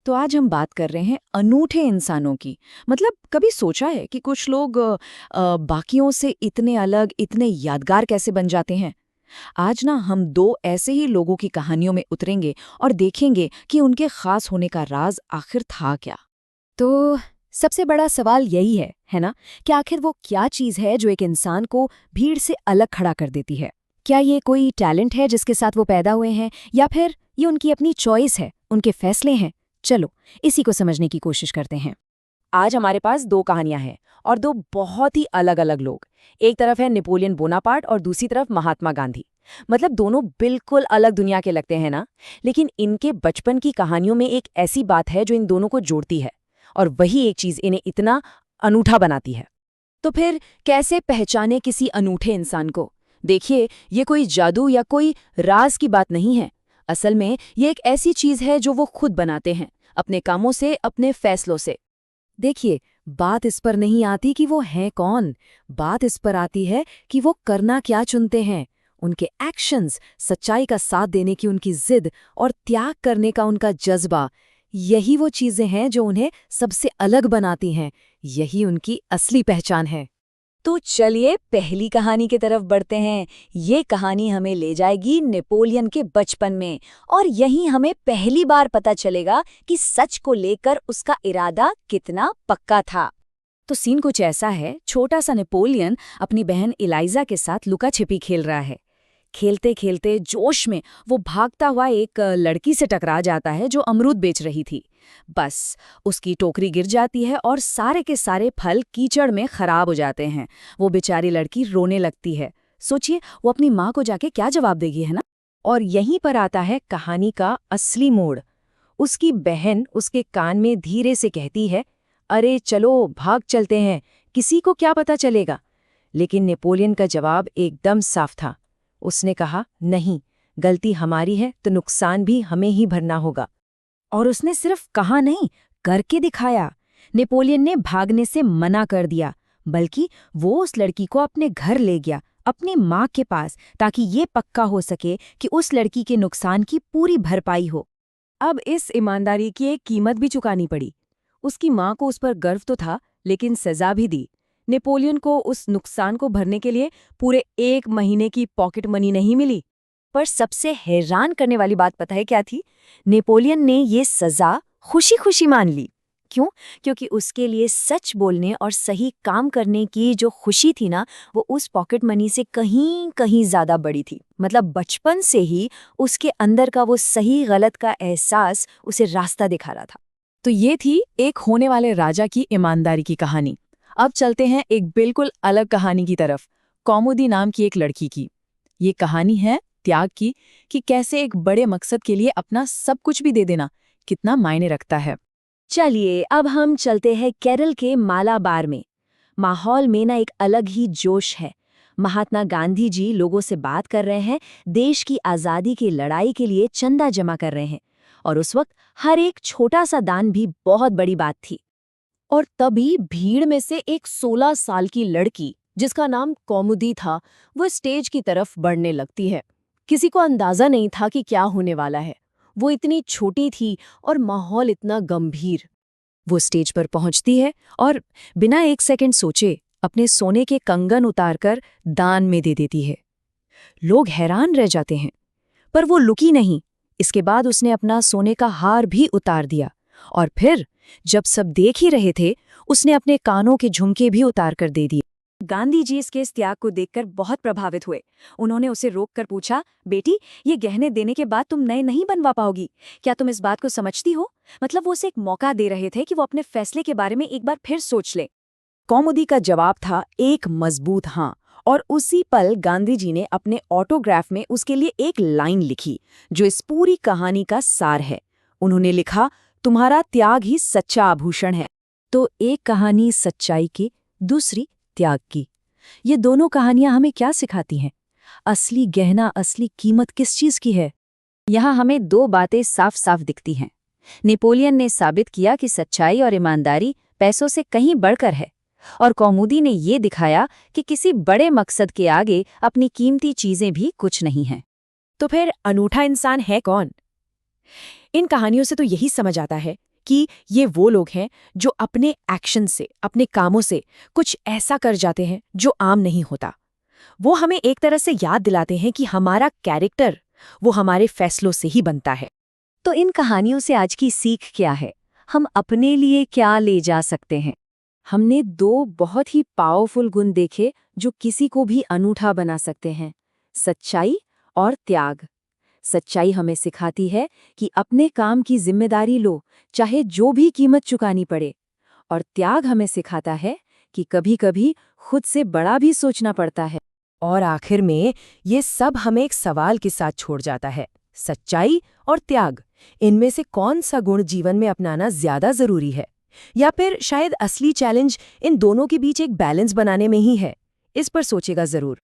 तो आज हम बात कर रहे हैं अनूठे इंसानों की। मतलब कभी सोचा है कि कुछ लोग बाकियों से इतने अलग, इतने यादगार कैसे बन जाते हैं? आज ना हम दो ऐसे ही लोगों की कहानियों में उतरेंगे और देखेंगे कि उनके खास होने का राज आखिर था क्या। तो सबसे बड़ा सवाल यही है ना, कि आखिर वो क्या चीज़ है जो एक इंसान को भीड़ से अलग खड़ा कर देती है? क्या ये कोई टैलेंट है जिसके साथ वो पैदा हुए हैं, या फिर ये उनकी अपनी चॉइस है, उनके फैसले हैं? चलो, इसी को समझने की कोशिश करते हैं। आज हमारे पास दो कहानियां हैं और दो बहुत ही अलग अलग लोग। एक तरफ है नेपोलियन बोनापार्ट और दूसरी तरफ महात्मा गांधी। मतलब दोनों बिल्कुल अलग दुनिया के लगते हैं ना, लेकिन इनके बचपन की कहानियों में एक ऐसी बात है जो इन दोनों को जोड़ती है, और वही एक चीज इन्हें इतना अनूठा बनाती है। तो फिर कैसे पहचाने किसी अनूठे इंसान को? देखिए, ये कोई जादू या कोई राज की बात नहीं है। असल में ये एक ऐसी चीज है जो वो खुद बनाते हैं, अपने कामों से, अपने फैसलों से। देखिए, बात इस पर नहीं आती कि वो हैं कौन, बात इस पर आती है कि वो करना क्या चुनते हैं। उनके एक्शंस, सच्चाई का साथ देने की उनकी जिद और त्याग करने का उनका जज्बा, यही वो चीजें हैं जो उन्हें सबसे अलग बनाती हैं। यही उनकी असली पहचान है। तो चलिए पहली कहानी की तरफ बढ़ते हैं। ये कहानी हमें ले जाएगी नेपोलियन के बचपन में, और यहीं हमें पहली बार पता चलेगा कि सच को लेकर उसका इरादा कितना पक्का था। तो सीन कुछ ऐसा है, छोटा सा नेपोलियन अपनी बहन इलाइजा के साथ लुका छिपी खेल रहा है। खेलते खेलते जोश में वो भागता हुआ एक लड़की से टकरा जाता है जो अमरूद बेच रही थी। बस उसकी टोकरी गिर जाती है और सारे के सारे फल कीचड़ में खराब हो जाते हैं। वो बेचारी लड़की रोने लगती है। सोचिए, वो अपनी माँ को जाके क्या जवाब देगी, है ना? और यहीं पर आता है कहानी का असली मोड़। उसकी बहन उसके कान में धीरे से कहती है, अरे चलो भाग चलते हैं, किसी को क्या पता चलेगा। लेकिन नेपोलियन का जवाब एकदम साफ था। उसने कहा, नहीं, गलती हमारी है तो नुकसान भी हमें ही भरना होगा। और उसने सिर्फ कहा नहीं, करके दिखाया। नेपोलियन ने भागने से मना कर दिया, बल्कि वो उस लड़की को अपने घर ले गया, अपनी माँ के पास, ताकि ये पक्का हो सके कि उस लड़की के नुकसान की पूरी भरपाई हो। अब इस ईमानदारी की एक कीमत भी चुकानी पड़ी। उसकी माँ को उस पर गर्व तो था, लेकिन सजा भी दी। नेपोलियन को उस नुकसान को भरने के लिए पूरे 1 महीने की पॉकेट मनी नहीं मिली। पर सबसे हैरान करने वाली बात पता है क्या थी? नेपोलियन ने ये सजा खुशी खुशी मान ली। क्यों? क्योंकि उसके लिए सच बोलने और सही काम करने की जो खुशी थी ना, वो उस पॉकेट मनी से कहीं कहीं ज्यादा बड़ी थी। मतलब बचपन से ही उसके अंदर का वो सही गलत का एहसास उसे रास्ता दिखा रहा था। तो ये थी एक होने वाले राजा की ईमानदारी की कहानी। अब चलते हैं एक बिल्कुल अलग कहानी की तरफ, कौमुदी नाम की एक लड़की की। ये कहानी है त्याग की, कि कैसे एक बड़े मकसद के लिए अपना सब कुछ भी दे देना कितना मायने रखता है। चलिए अब हम चलते हैं केरल के मालाबार में। माहौल में ना एक अलग ही जोश है। महात्मा गांधी जी लोगों से बात कर रहे हैं, देश की आज़ादी की लड़ाई के लिए चंदा जमा कर रहे हैं, और उस वक्त हर एक छोटा सा दान भी बहुत बड़ी बात थी। और तभी भीड़ में से एक 16 साल की लड़की, जिसका नाम कौमुदी था, वो स्टेज की तरफ बढ़ने लगती है। किसी को अंदाजा नहीं था कि क्या होने वाला है। वो इतनी छोटी थी और माहौल इतना गंभीर। वो स्टेज पर पहुंचती है और बिना एक सेकंड सोचे अपने सोने के कंगन उतारकर दान में दे देती है। लोग हैरान रह जाते हैं, पर वो लुकी नहीं। इसके बाद उसने अपना सोने का हार भी उतार दिया, और फिर जब सब देख ही रहे थे, उसने अपने कानों के झुमके भी उतार कर दे दिए। गांधी जी इसके इस त्याग को देखकर बहुत प्रभावित हुए। उन्होंने उसे रोककर पूछा, बेटी, ये गहने देने के बाद तुम नए नहीं बनवा पाओगी, क्या तुम इस बात को समझती हो? मतलब वो उसे एक मौका दे रहे थे कि वो अपने फैसले के बारे में एक बार फिर सोच ले। कौमुदी का जवाब था एक मजबूत हाँ, और उसी पल गांधी जी ने अपने ऑटोग्राफ में उसके लिए एक लाइन लिखी, जो इस पूरी कहानी का सार है। उन्होंने लिखा, तुम्हारा त्याग ही सच्चा आभूषण है। तो एक कहानी सच्चाई की, दूसरी त्याग की। ये दोनों कहानियां हमें क्या सिखाती हैं? असली गहना, असली कीमत किस चीज की है? यहाँ हमें दो बातें साफ साफ दिखती हैं। नेपोलियन ने साबित किया कि सच्चाई और ईमानदारी पैसों से कहीं बढ़कर है, और कौमुदी ने ये दिखाया कि किसी बड़े मकसद के आगे अपनी कीमती चीजें भी कुछ नहीं हैं। तो फिर अनूठा इंसान है कौन? इन कहानियों से तो यही समझ आता है कि ये वो लोग हैं जो अपने एक्शन से, अपने कामों से कुछ ऐसा कर जाते हैं जो आम नहीं होता। वो हमें एक तरह से याद दिलाते हैं कि हमारा कैरेक्टर वो हमारे फैसलों से ही बनता है। तो इन कहानियों से आज की सीख क्या है? हम अपने लिए क्या ले जा सकते हैं? हमने दो बहुत ही पावरफुल गुण देखे जो किसी को भी अनूठा बना सकते हैं, सच्चाई और त्याग। सच्चाई हमें सिखाती है कि अपने काम की जिम्मेदारी लो, चाहे जो भी कीमत चुकानी पड़े। और त्याग हमें सिखाता है कि कभी-कभी खुद से बड़ा भी सोचना पड़ता है। और आखिर में ये सब हमें एक सवाल के साथ छोड़ जाता है, सच्चाई और त्याग, इनमें से कौन सा गुण जीवन में अपनाना ज्यादा जरूरी है? या फिर शायद असली चैलेंज इन दोनों के बीच एक बैलेंस बनाने में ही है? इस पर सोचेगा जरूर।